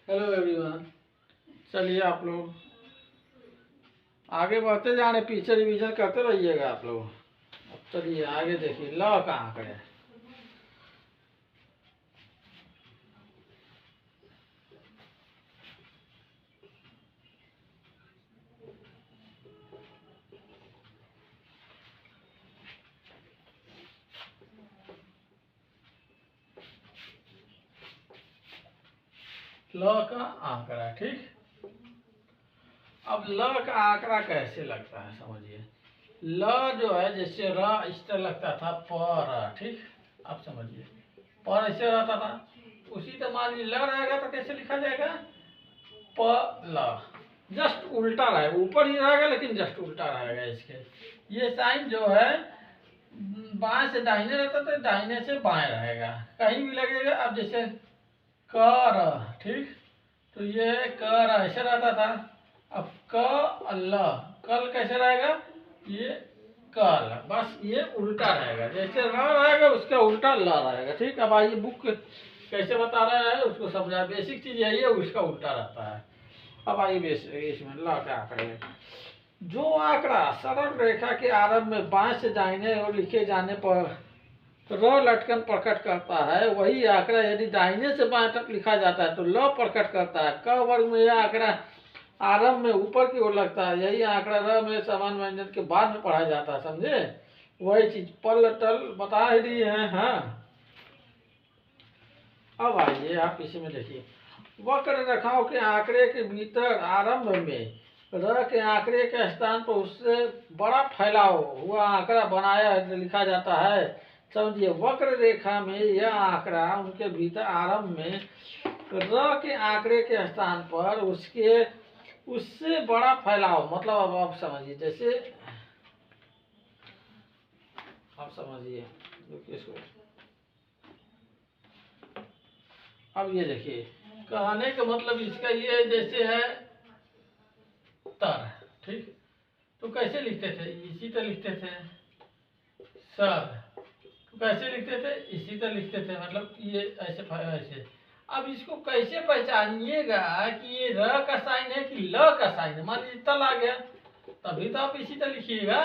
Hello everyone. चलिए आप लोग आगे बढ़ते जा रहे, पीछे रिवीजन करते रहिएगा आप लोग। अब चलिए आगे देखिए, ल का आंकड़े। ल का आंकड़ा, ठीक। अब ल का आंकड़ा कैसे लगता है समझिए। ल जो है जैसे र इस तरह लगता था पर, ठीक। आप समझिए पर ऐसे रहता था, उसी तरह मान लीजिए ल रहेगा तो कैसे लिखा जाएगा, प ल। जस्ट उल्टा रहेगा, ऊपर ही रहेगा लेकिन जस्ट उल्टा रहेगा इसके। ये साइन जो है बाएं से दाहिने रहता तो दाहिने से बाएं रहेगा, कहीं भी लगेगा। अब जैसे कर, ठीक, तो ये कर ऐसे रहता था। अब क ल, कल कैसे रहेगा, ये कल, बस ये उल्टा रहेगा। जैसे र रहेगा उसका उल्टा ल रहेगा, ठीक। अब आइए बुक कैसे बता रहा है उसको समझा, बेसिक चीज यही है, उसका उल्टा रहता है। अब आइए इसमें ल के आंकड़े में जो आंकड़ा सरल रेखा के आरंभ में बाएं से दाहिने और लिखे जाने पर र लटकन प्रकट करता है, वही आंकड़ा यदि दाहिने से बाएं तक लिखा जाता है तो ल प्रकट करता है। क वर्ग में यह आंकड़ा आरंभ में ऊपर की ओर लगता है, यही आंकड़ा र में समान व्यंजन के बाद में पढ़ा जाता है, समझे। वही चीज पल तल बता ही दिए हैं। हाँ, अब आइए आप इसी में देखिए, वक्र रेखाओं के आंकड़े के भीतर आरंभ में र के आंकड़े के स्थान पर उससे बड़ा फैलाव हुआ आंकड़ा बनाया लिखा जाता है, समझिए। वक्र रेखा में यह आंकड़ा उनके भीतर आरंभ में र के आंकड़े के स्थान पर उसके उससे बड़ा फैलाव, मतलब अब आप समझिए, जैसे आप समझिए इसको। अब ये देखिए, कहने का मतलब इसका ये जैसे है तर, ठीक। तो कैसे लिखते थे, इसी तरह लिखते थे। सर तो कैसे लिखते थे, इसी तरह लिखते थे, मतलब ये ऐसे ऐसे। अब इसको कैसे पहचानिएगा कि ये र का साइन है कि ल का साइन है। मान लीजिए तल आ गया, तभी तो आप इसी तरह लिखिएगा,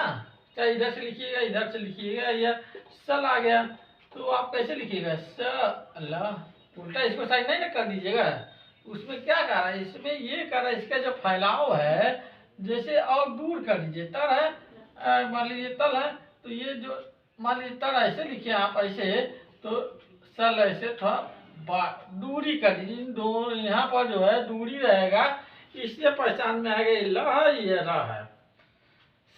चाहे इधर से लिखिएगा इधर से लिखिएगा, या सल आ गया तो आप कैसे लिखिएगा, स ल। उल्टा इसको साइन नहीं ना कर दीजिएगा। उसमें क्या कर रहा है, इसमें ये कर रहा है, इसका जो फैलाव है जैसे और दूर कर दीजिए। तर है, मान लीजिए तल है, तो ये जो मान लीजिए तर ऐसे लिखिए आप, ऐसे तो सल ऐसे थोड़ा दूरी कर दीजिए। दोनों यहाँ पर जो है दूरी रहेगा, इससे पहचान में आएगा ये ल है ये र है।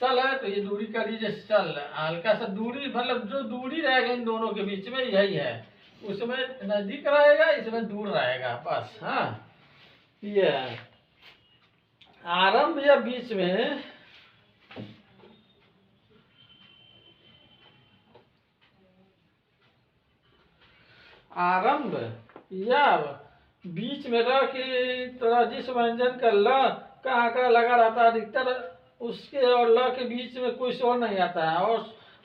सल है तो ये दूरी कर दीजिए, सल। हल्का सा दूरी, मतलब जो दूरी रहेगा इन दोनों के बीच में यही है, उसमें नजदीक रहेगा इसमें दूर रहेगा, बस। हाँ, ये है आरंभ या बीच में आरंभ या बीच में र की तरह जिस व्यंजन का ल का आंकड़ा लगा रहता है, अधिकतर उसके और ल के बीच में कोई स्वर नहीं आता है, और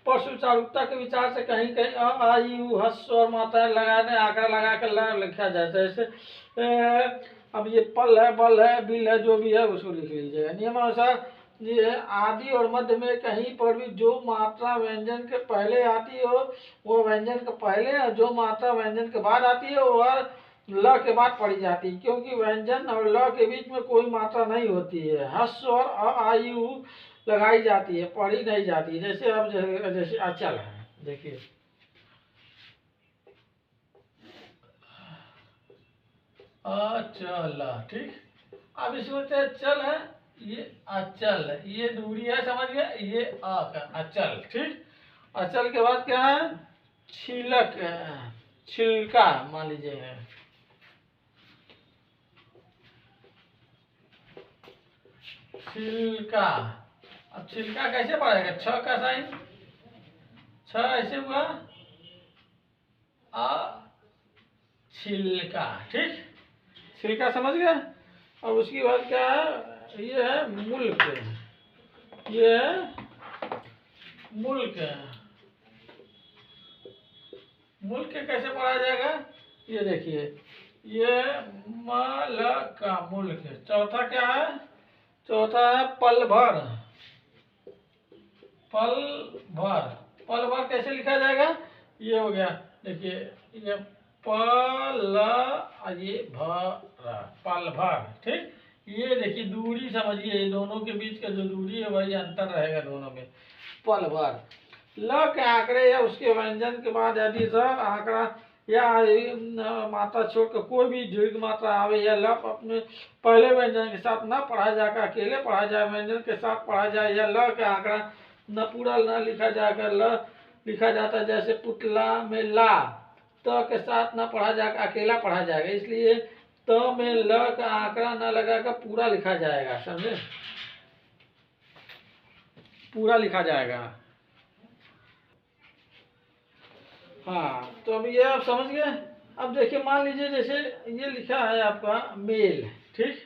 पर सुचारुता के विचार से कहीं कहीं अ आ इ उ हस्व और मात्राएं लगाने आंकड़ा लगा कर ल लिखा जाता है। जैसे अब ये पल है, बल है, बिल है, जो भी है उसको लिख लीजिएगा। नियमानुसार ये आदि और मध्य में कहीं पर भी जो मात्रा व्यंजन के पहले आती हो वो व्यंजन के पहले, और जो मात्रा व्यंजन के बाद आती है वह ल के बाद पढ़ी जाती है, क्योंकि व्यंजन और ल के बीच में कोई मात्रा नहीं होती है। हस्व और अ आ इ उ लगाई जाती है, पढ़ी नहीं जाती। जैसे अब जैसे अचल है, देखिए अचल, ठीक। अब इसमें चल है, ये अचल, ये दूरी है, समझ गए, ये अ का अचल, ठीक। अचल के बाद क्या है, छिलक, छिलका मान लीजिए है, छिलका। अब छिलका कैसे पढ़ेगा, छ का साइन, छ ऐसे हुआ, अ छिलका, ठीक। छिलका समझ गए। और उसके बाद क्या है, ये है मुल्क, ये है मुल्क। मुल्क कैसे पढ़ा जाएगा, ये देखिए, ये मल का मुल्क। चौथा क्या है? चौथा है पल भर। पल भर, पल भर कैसे लिखा जाएगा? ये हो गया, देखिए ये पल, ये भर, पल भर। ठीक, ये देखिए दूरी समझिए, दोनों के बीच का जो दूरी है वही अंतर रहेगा दोनों में। पल भर। ल के आंकड़े या उसके व्यंजन के बाद यदि स आंकड़ा या मात्रा छोड़ कर कोई भी दीर्घ मात्रा आवे या ल अपने पहले व्यंजन के साथ न पढ़ा जाकर अकेले पढ़ा जाए, व्यंजन के साथ पढ़ा जाए, या ल के आंकड़ा न पूरा न लिखा जाकर ल लिखा जाता है, जैसे पुतला में ला, त के साथ न पढ़ा जाकर अकेला पढ़ा जाएगा, इसलिए त में ल का आंकड़ा न लगाकर पूरा लिखा जाएगा। समझे? पूरा लिखा जाएगा। हाँ, तो अब ये आप समझ गए। अब देखिए, मान लीजिए जैसे ये लिखा है आपका मेल। ठीक,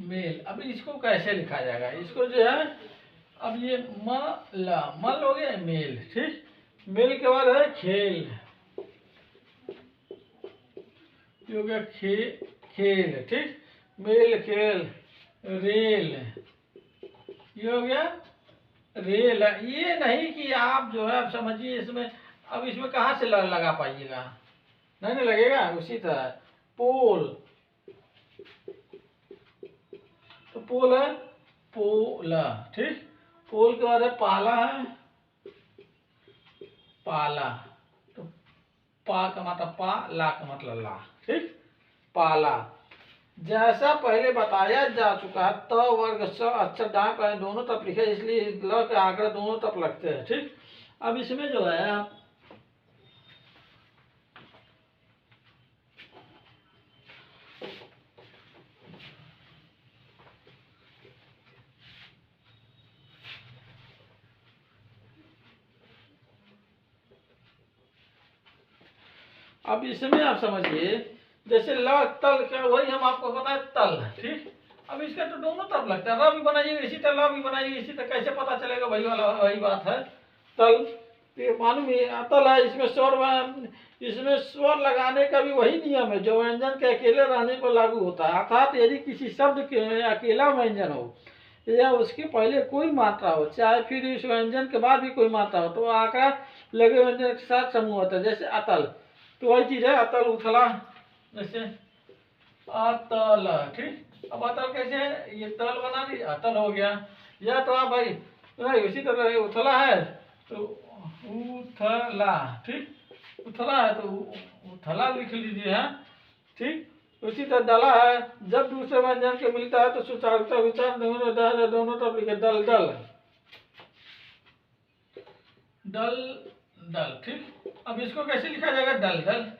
मेल। अब इसको कैसे लिखा जाएगा? इसको जो है, अब ये मल हो गया मेल। ठीक, मेल के बाद है खेल। ये हो गया खेल। ठीक, मेल खेल। रेल, ये हो गया रेल। ये नहीं कि आप जो है, आप समझिए इसमें, अब इसमें कहाँ से लगा पाइएगा? नहीं लगेगा। उसी तरह पोल, तो पोल है पोला। ठीक, पोल के बाद है पाला। है पाला, तो पा का मतलब पा, ला का मतलब ला। ठीक, पाला। जैसा पहले बताया जा चुका है, त वर्ग स अक्षर दाएं बाएं दोनों तरफ लिखे, इसलिए ल के आंकड़े दोनों तरफ लगते हैं। ठीक, अब इसमें जो है अब इसमें आप समझिए, जैसे ल तल का, वही हम आपको बताए तल। ठीक, अब इसका तो दोनों तरफ लगता है। र भी बनाइए इसी तरह, ल भी बनाइए इसी तरह, कैसे पता चलेगा? वही वाला, वही बात है। तल, ये मालूम है तल है, इसमें स्वर लगाने का भी वही नियम है जो व्यंजन के अकेले रहने पर लागू होता है। अर्थात यदि किसी शब्द के अकेला व्यंजन हो या उसके पहले कोई मात्रा हो, चाहे फिर इस व्यंजन के बाद भी कोई मात्रा हो, तो आंकड़ा लगे व्यंजन के साथ समूह होता है। जैसे अतल, तो वही चीज है अतल उथला। जैसे अतल। ठीक, अब अतल कैसे है? ये तल बना दी, अतल हो गया। या तो आप भाई इसी तरह उथला है तो उथला। ठीक, उथला है तो उथला लिख लीजिए। है ठीक, उसी तरह दला है, जब दूसरे व्यंजन के मिलता है तो सुचारुता विचार दोनों तरफ लिखे। दल दल दल दल। ठीक, अब इसको कैसे लिखा जाएगा? दल दल।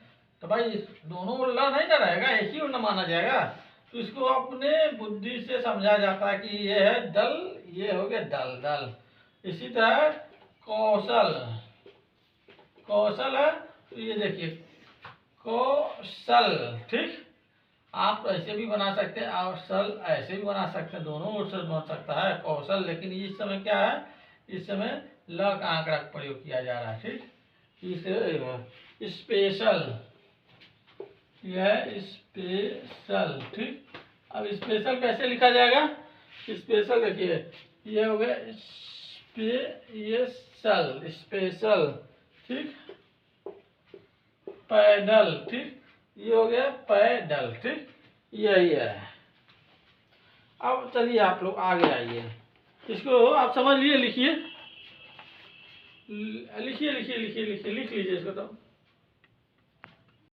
तो भाई दोनों ल नहीं ना रहेगा, एक ही न माना जाएगा। तो इसको अपने बुद्धि से समझा जाता है कि ये है दल, ये हो गया दल दल। इसी तरह कौशल, कौशल है तो ये देखिए कौशल। ठीक, आप ऐसे भी बना सकते हैं और सल ऐसे भी बना सकते हैं, दोनों ओर से बन सकता है कौशल। लेकिन इस समय क्या है? इस समय ल का आंकड़ा का प्रयोग किया जा रहा है। ठीक, इस स्पेशल, यह स्पेशल। ठीक, अब स्पेशल कैसे लिखा जाएगा? स्पेशल देखिए, ये हो गया स्पेशल, स्पेशल। ठीक, पैदल। ठीक, ये हो गया पैदल। ठीक, यही है। अब चलिए आप लोग आगे आइए, इसको आप समझ लिए, लिखिए लिखिए लिखिए लिखिए लिखिए, लिख लीजिए इसको। तो